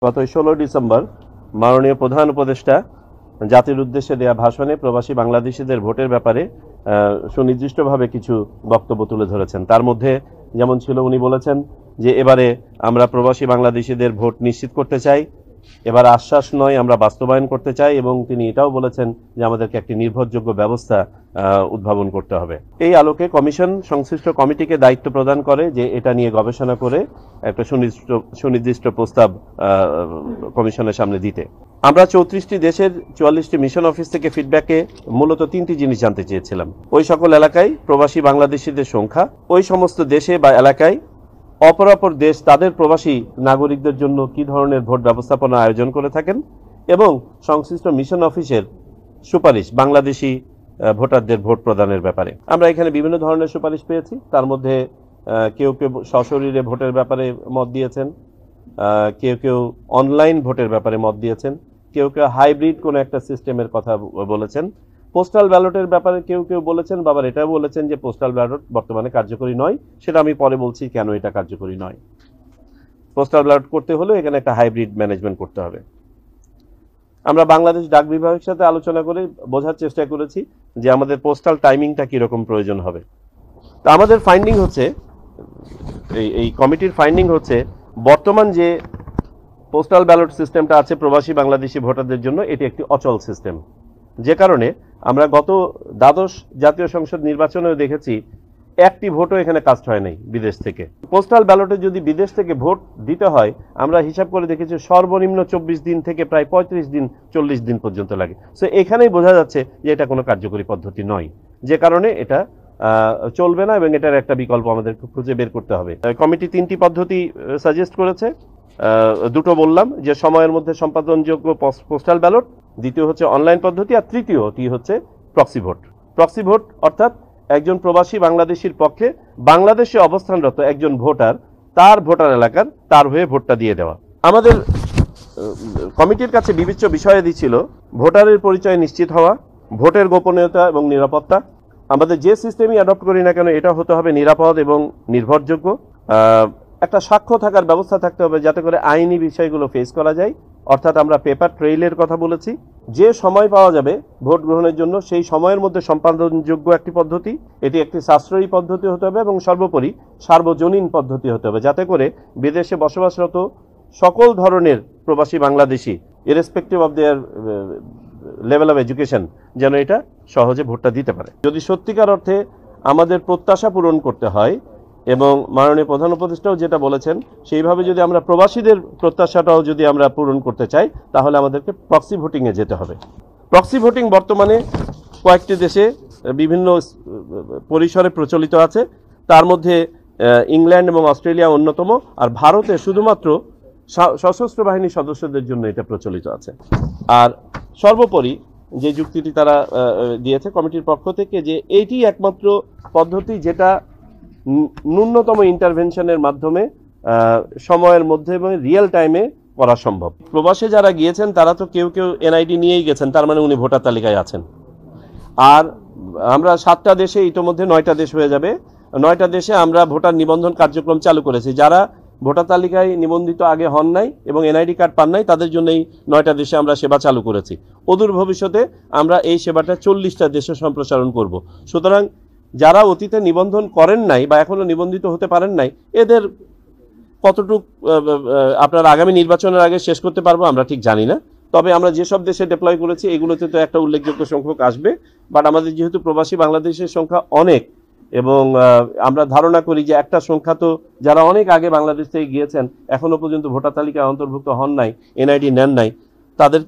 গত 16 ডিসেম্বর মাননীয় প্রধান উপদেষ্টা জাতির উদ্দেশ্যে দেয়া ভাষণে প্রবাসী বাংলাদেশিদের ভোটের ব্যাপারে সুনির্দিষ্টভাবে কিছু বক্তব্য তুলে ধরেছেন। তার মধ্যে যেমন ছিল, উনি বলেছেন যে এবারে আমরা প্রবাসী বাংলাদেশিদের ভোট নিশ্চিত করতে চাই, এবার আশ্বাস নয় আমরা বাস্তবায়ন করতে চাই, এবং তিনি এটাও বলেছেন যে আমাদেরকে একটি নির্ভরযোগ্য ব্যবস্থা উদ্ভাবন করতে হবে। এই আলোকে কমিশন সংশ্লিষ্ট কমিটিকে দায়িত্ব প্রদান করে যে এটা নিয়ে গবেষণা করে একটা সুনির্দিষ্ট প্রস্তাব কমিশনের সামনে দিতে। আমরা 34টি দেশের 44টি মিশন অফিস থেকে ফিডব্যাকে মূলত 3টি জিনিস জানতে চেয়েছিলাম। ওই সকল এলাকায় প্রবাসী বাংলাদেশিদের সংখ্যা, ওই সমস্ত দেশে বা এলাকায় অপরাপর দেশ তাদের প্রবাসী নাগরিকদের জন্য কি ধরনের ভোট ব্যবস্থাপনা আয়োজন করে থাকেন, এবং সংশ্লিষ্ট মিশন অফিসের সুপারিশ বাংলাদেশি ভোটারদের ভোট প্রদানের ব্যাপারে। আমরা এখানে বিভিন্ন ধরনের সুপারিশ পেয়েছি। তার মধ্যে কেউ কেউ সশরীরে ভোটের ব্যাপারে মত দিয়েছেন, কেউ কেউ অনলাইন ভোটের ব্যাপারে মত দিয়েছেন, কেউ কেউ হাইব্রিড কোনো একটা সিস্টেমের কথা বলেছেন, পোস্টাল ব্যালটের ব্যাপারে কেউ কেউ বলেছেন, বাবার এটাও বলেছেন যে পোস্টাল ব্যালট বর্তমানে কার্যকরী নয়। সেটা আমি পরে বলছি কেন এটা কার্যকরী নয়। পোস্টাল ব্যালট করতে হলে এখানে একটা হাইব্রিড ম্যানেজমেন্ট করতে হবে। আমরা বাংলাদেশ ডাক বিভাগের সাথে আলোচনা করে বোঝার চেষ্টা করেছি যে আমাদের পোস্টাল টাইমিংটা কীরকম প্রয়োজন হবে। তা আমাদের ফাইন্ডিং হচ্ছে, এই কমিটির ফাইন্ডিং হচ্ছে, বর্তমান যে পোস্টাল ব্যালট সিস্টেমটা আছে প্রবাসী বাংলাদেশি ভোটারদের জন্য, এটি একটি অচল সিস্টেম। যে কারণে আমরা গত দ্বাদশ জাতীয় সংসদ নির্বাচনেও দেখেছি একটি ভোটও এখানে কাস্ট হয় নাই বিদেশ থেকে। পোস্টাল ব্যালটে যদি বিদেশ থেকে ভোট দিতে হয়, আমরা হিসাব করে দেখেছি সর্বনিম্ন 24 দিন থেকে প্রায় 35 দিন 40 দিন পর্যন্ত লাগে। সো এখানেই বোঝা যাচ্ছে যে এটা কোনো কার্যকরী পদ্ধতি নয়, যে কারণে এটা চলবে না, এবং এটার একটা বিকল্প আমাদের খুঁজে বের করতে হবে। কমিটি 3টি পদ্ধতি সাজেস্ট করেছে। দুটো বললাম, যে সময়ের মধ্যে সম্পাদনযোগ্য পোস্টাল ব্যালট, দ্বিতীয় হচ্ছে অনলাইন পদ্ধতি, আর তৃতীয়টি হচ্ছে প্রক্সি ভোট। প্রক্সি ভোট অর্থাৎ একজন প্রবাসী বাংলাদেশির পক্ষে বাংলাদেশে অবস্থানরত একজন ভোটার তার ভোটার এলাকার তার হয়ে ভোটটা দিয়ে দেওয়া। আমাদের কমিটির কাছে বিবেচ্য বিষয়াদি ছিল ভোটারের পরিচয় নিশ্চিত হওয়া, ভোটের গোপনীয়তা এবং নিরাপত্তা। আমাদের যে সিস্টেমই অ্যাডপ্ট করি না কেন, এটা হতে হবে নিরাপদ এবং নির্ভরযোগ্য। একটা সাক্ষ্য থাকার ব্যবস্থা থাকতে হবে যাতে করে আইনি বিষয়গুলো ফেস করা যায়, অর্থাৎ আমরা পেপার ট্রেইলের কথা বলেছি। যে সময় পাওয়া যাবে ভোট গ্রহণের জন্য, সেই সময়ের মধ্যে সম্পাদনযোগ্য একটি পদ্ধতি, এটি একটি সাশ্রয়ী পদ্ধতি হতে হবে, এবং সর্বোপরি সার্বজনীন পদ্ধতি হতে হবে, যাতে করে বিদেশে বসবাসরত সকল ধরনের প্রবাসী Bangladeshi irrespective of their level of education যেন এটা সহজে ভোটটা দিতে পারে। যদি সত্যিকার অর্থে আমাদের প্রত্যাশা পূরণ করতে হয়, এবং মাননীয় প্রধান উপদেষ্টাও যেটা বলেছেন, সেইভাবে যদি আমরা প্রবাসীদের প্রত্যাশাটাও যদি আমরা পূরণ করতে চাই, তাহলে আমাদেরকে প্রক্সি ভোটিংয়ে যেতে হবে। প্রক্সি ভোটিং বর্তমানে কয়েকটি দেশে বিভিন্ন পরিসরে প্রচলিত আছে। তার মধ্যে ইংল্যান্ড এবং অস্ট্রেলিয়া অন্যতম, আর ভারতে শুধুমাত্র সশস্ত্র বাহিনীর সদস্যদের জন্য এটা প্রচলিত আছে। আর সর্বোপরি যে যুক্তিটি তারা দিয়েছে কমিটির পক্ষ থেকে, যে এইটি একমাত্র পদ্ধতি যেটা ন্যূনতম ইন্টারভেনশনের মাধ্যমে সময়ের মধ্যে এবং রিয়েল টাইমে করা সম্ভব। প্রবাসে যারা গিয়েছেন তারা তো কেউ কেউ এনআইডি নিয়েই গেছেন, তার মানে উনি ভোটার তালিকায় আছেন। আর আমরা 7টা দেশে, ইতোমধ্যে 9টা দেশ হয়ে যাবে, 9টা দেশে আমরা ভোটার নিবন্ধন কার্যক্রম চালু করেছি। যারা ভোটার তালিকায় নিবন্ধিত আগে হন নাই এবং এনআইডি কার্ড পান নাই, তাদের জন্য এই 9টা দেশে আমরা সেবা চালু করেছি। অদূর ভবিষ্যতে আমরা এই সেবাটা 40টা দেশে সম্প্রসারণ করব। সুতরাং যারা অতীতে নিবন্ধন করেন নাই বা এখনো নিবন্ধিত হতে পারেন নাই, এদের কতটুক আপনার আগামী নির্বাচনের আগে শেষ করতে পারবো আমরা ঠিক জানি না। তবে আমরা যেসব দেশে ডিপ্লয় করেছি এগুলোতে তো একটা উল্লেখযোগ্য সংখ্যক আসবে। বাট আমাদের যেহেতু প্রবাসী বাংলাদেশের সংখ্যা অনেক, এবং আমরা ধারণা করি যে একটা সংখ্যা তো যারা অনেক আগে বাংলাদেশ থেকে গিয়েছেন, এখনো পর্যন্ত ভোটার তালিকায় অন্তর্ভুক্ত হন নাই, এনআইডি নেন নাই, তাদের